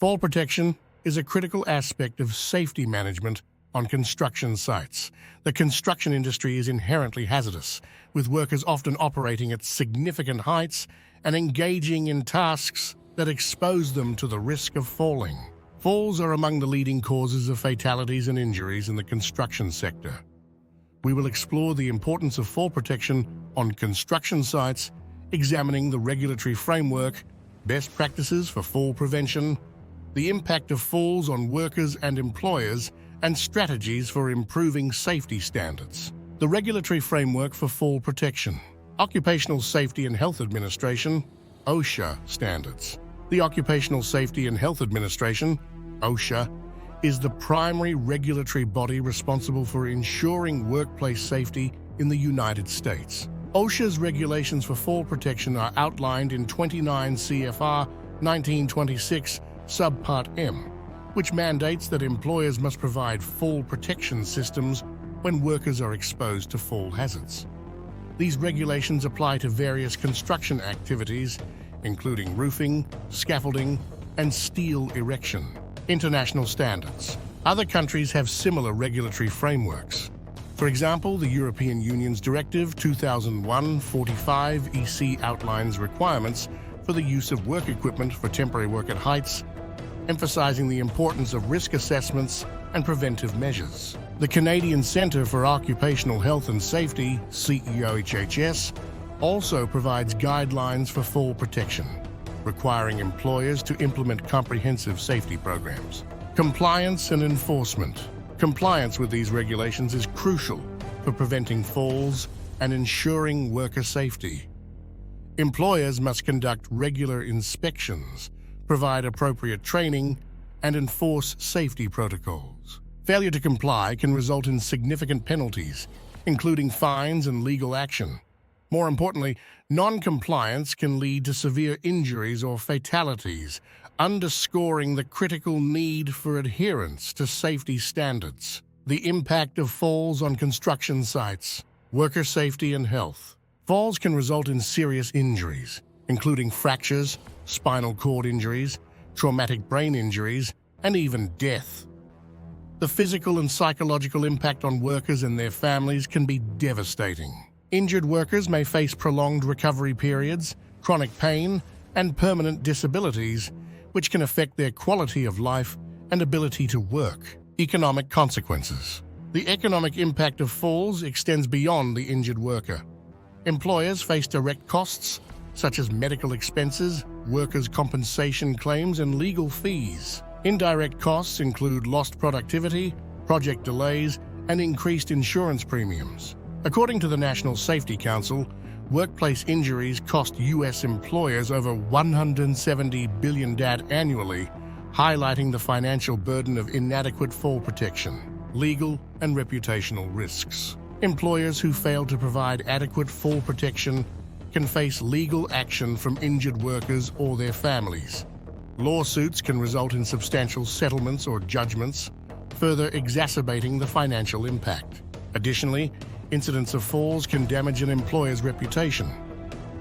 Fall protection is a critical aspect of safety management on construction sites. The construction industry is inherently hazardous, with workers often operating at significant heights and engaging in tasks that expose them to the risk of falling. Falls are among the leading causes of fatalities and injuries in the construction sector. We will explore the importance of fall protection on construction sites, examining the regulatory framework, best practices for fall prevention, the impact of falls on workers and employers, and strategies for improving safety standards. The regulatory framework for fall protection. Occupational Safety and Health Administration, OSHA standards. The Occupational Safety and Health Administration, OSHA, is the primary regulatory body responsible for ensuring workplace safety in the United States. OSHA's regulations for fall protection are outlined in 29 CFR 1926 Subpart M, which mandates that employers must provide fall protection systems when workers are exposed to fall hazards. These regulations apply to various construction activities, including roofing, scaffolding, and steel erection. International standards. Other countries have similar regulatory frameworks. For example, the European Union's Directive 2001/45/EC outlines requirements for the use of work equipment for temporary work at heights, emphasizing the importance of risk assessments and preventive measures. The Canadian Centre for Occupational Health and Safety, CEOHHS, also provides guidelines for fall protection, requiring employers to implement comprehensive safety programs. Compliance and enforcement. Compliance with these regulations is crucial for preventing falls and ensuring worker safety. Employers must conduct regular inspections, provide appropriate training, and enforce safety protocols. Failure to comply can result in significant penalties, including fines and legal action. More importantly, non-compliance can lead to severe injuries or fatalities, underscoring the critical need for adherence to safety standards. The impact of falls on construction sites. Worker safety and health. Falls can result in serious injuries, including fractures, spinal cord injuries, traumatic brain injuries, and even death. The physical and psychological impact on workers and their families can be devastating. Injured workers may face prolonged recovery periods, chronic pain, and permanent disabilities, which can affect their quality of life and ability to work. Economic consequences. The economic impact of falls extends beyond the injured worker. Employers face direct costs, such as medical expenses, workers' compensation claims, and legal fees. Indirect costs include lost productivity, project delays, and increased insurance premiums. According to the National Safety Council, workplace injuries cost U.S. employers over $170 billion annually, highlighting the financial burden of inadequate fall protection, legal and reputational risks. Employers who fail to provide adequate fall protection can face legal action from injured workers or their families. Lawsuits can result in substantial settlements or judgments, further exacerbating the financial impact. Additionally, incidents of falls can damage an employer's reputation,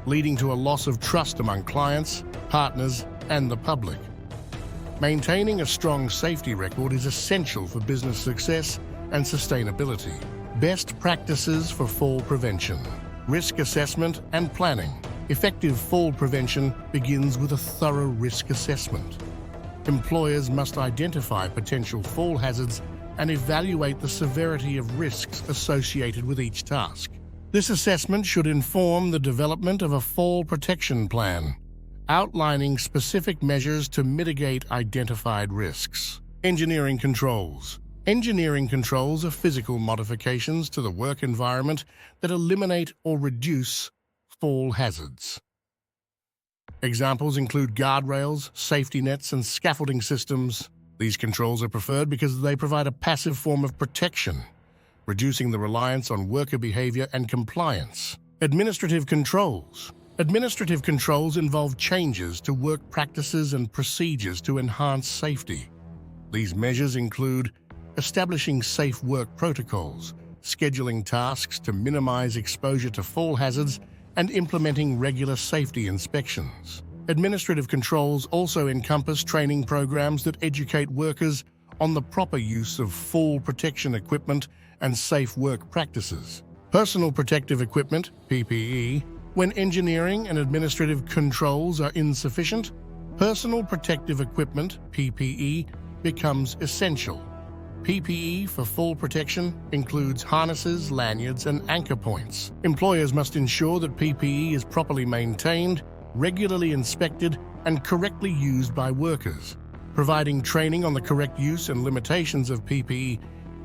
leading to a loss of trust among clients, partners, and the public. Maintaining a strong safety record is essential for business success and sustainability. Best practices for fall prevention. Risk assessment and planning. Effective fall prevention begins with a thorough risk assessment. Employers must identify potential fall hazards and evaluate the severity of risks associated with each task. This assessment should inform the development of a fall protection plan, outlining specific measures to mitigate identified risks. Engineering controls. Engineering controls are physical modifications to the work environment that eliminate or reduce fall hazards. Examples include guardrails, safety nets, and scaffolding systems. These controls are preferred because they provide a passive form of protection, reducing the reliance on worker behavior and compliance. Administrative controls. Administrative controls involve changes to work practices and procedures to enhance safety. These measures include establishing safe work protocols, scheduling tasks to minimize exposure to fall hazards, and implementing regular safety inspections. Administrative controls also encompass training programs that educate workers on the proper use of fall protection equipment and safe work practices. Personal protective equipment, PPE. When engineering and administrative controls are insufficient, personal protective equipment, PPE, becomes essential. PPE for fall protection includes harnesses, lanyards, and anchor points. Employers must ensure that PPE is properly maintained, regularly inspected, and correctly used by workers. Providing training on the correct use and limitations of PPE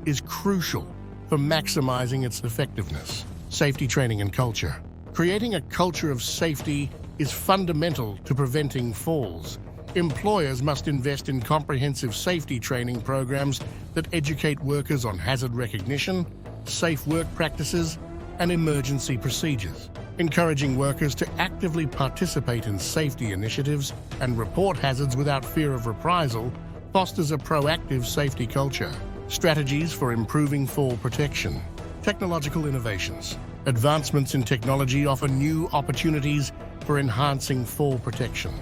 is crucial for maximizing its effectiveness. Safety training and culture. Creating a culture of safety is fundamental to preventing falls. Employers must invest in comprehensive safety training programs that educate workers on hazard recognition, safe work practices, and emergency procedures. Encouraging workers to actively participate in safety initiatives and report hazards without fear of reprisal fosters a proactive safety culture. Strategies for improving fall protection. Technological innovations. Advancements in technology offer new opportunities for enhancing fall protection.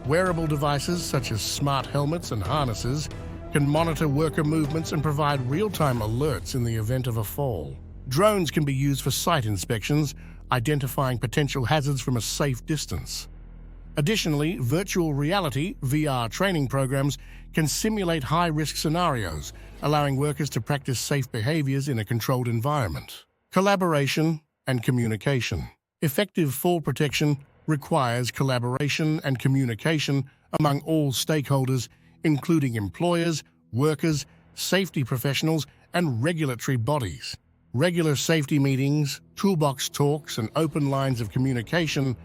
Wearable devices such as smart helmets and harnesses can monitor worker movements and provide real-time alerts in the event of a fall. Drones can be used for site inspections, identifying potential hazards from a safe distance. Additionally, virtual reality (VR) training programs can simulate high-risk scenarios, allowing workers to practice safe behaviors in a controlled environment. Collaboration and communication. Effective fall protection requires collaboration and communication among all stakeholders, including employers, workers, safety professionals, and regulatory bodies. Regular safety meetings, toolbox talks, and open lines of communication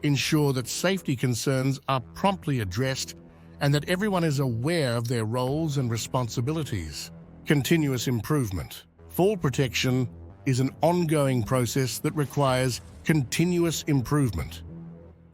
ensure that safety concerns are promptly addressed and that everyone is aware of their roles and responsibilities. Continuous improvement. Fall protection is an ongoing process that requires continuous improvement.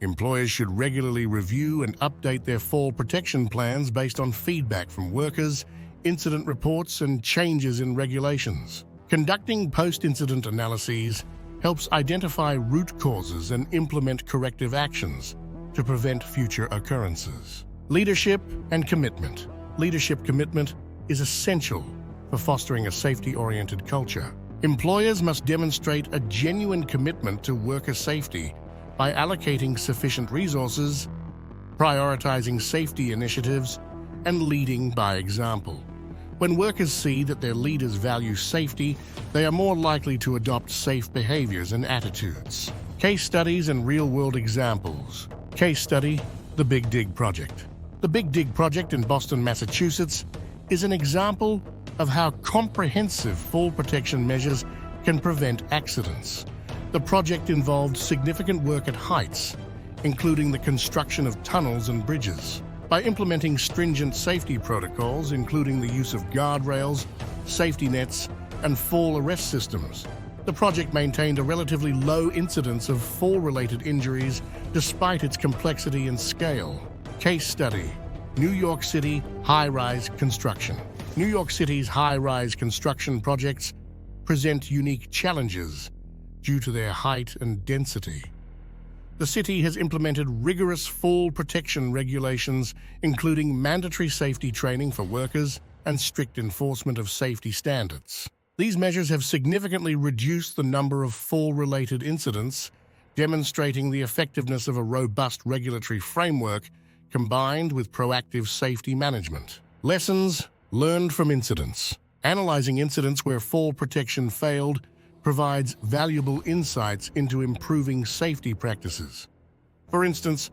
Employers should regularly review and update their fall protection plans based on feedback from workers, incident reports, and changes in regulations. Conducting post-incident analyses helps identify root causes and implement corrective actions to prevent future occurrences. Leadership and commitment. Leadership commitment is essential for fostering a safety-oriented culture. Employers must demonstrate a genuine commitment to worker safety by allocating sufficient resources, prioritizing safety initiatives, and leading by example. When workers see that their leaders value safety, they are more likely to adopt safe behaviors and attitudes. Case studies and real-world examples. Case study: the Big Dig Project. The Big Dig Project in Boston, Massachusetts, is an example of how comprehensive fall protection measures can prevent accidents. The project involved significant work at heights, including the construction of tunnels and bridges. By implementing stringent safety protocols, including the use of guardrails, safety nets, and fall arrest systems, the project maintained a relatively low incidence of fall-related injuries despite its complexity and scale. Case study: New York City high-rise construction. New York City's high-rise construction projects present unique challenges due to their height and density. The city has implemented rigorous fall protection regulations, including mandatory safety training for workers and strict enforcement of safety standards. These measures have significantly reduced the number of fall-related incidents, demonstrating the effectiveness of a robust regulatory framework combined with proactive safety management. Lessons learned from incidents. Analyzing incidents where fall protection failed provides valuable insights into improving safety practices. For instance,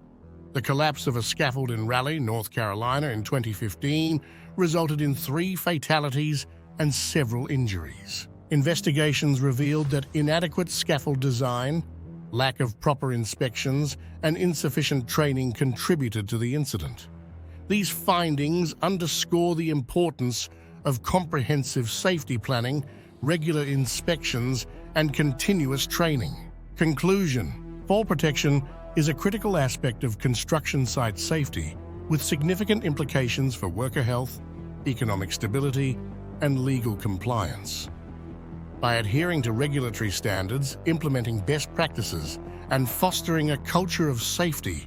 the collapse of a scaffold in Raleigh, North Carolina in 2015 resulted in 3 fatalities and several injuries. Investigations revealed that inadequate scaffold design, lack of proper inspections, and insufficient training contributed to the incident. These findings underscore the importance of comprehensive safety planning, regular inspections, and continuous training. Conclusion: fall protection is a critical aspect of construction site safety, with significant implications for worker health, economic stability, and legal compliance. By adhering to regulatory standards, implementing best practices, and fostering a culture of safety,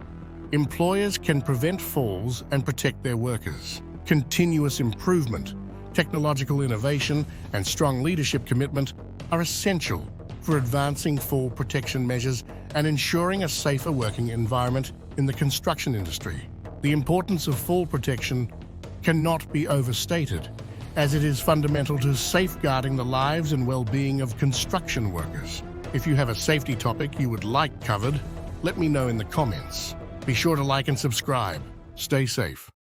Employers can prevent falls and protect their workers. Continuous improvement, technological innovation, and strong leadership commitment are essential for advancing fall protection measures and ensuring a safer working environment in the construction industry. The importance of fall protection cannot be overstated, as it is fundamental to safeguarding the lives and well-being of construction workers. If you have a safety topic you would like covered, let me know in the comments. Be sure to like and subscribe. Stay safe.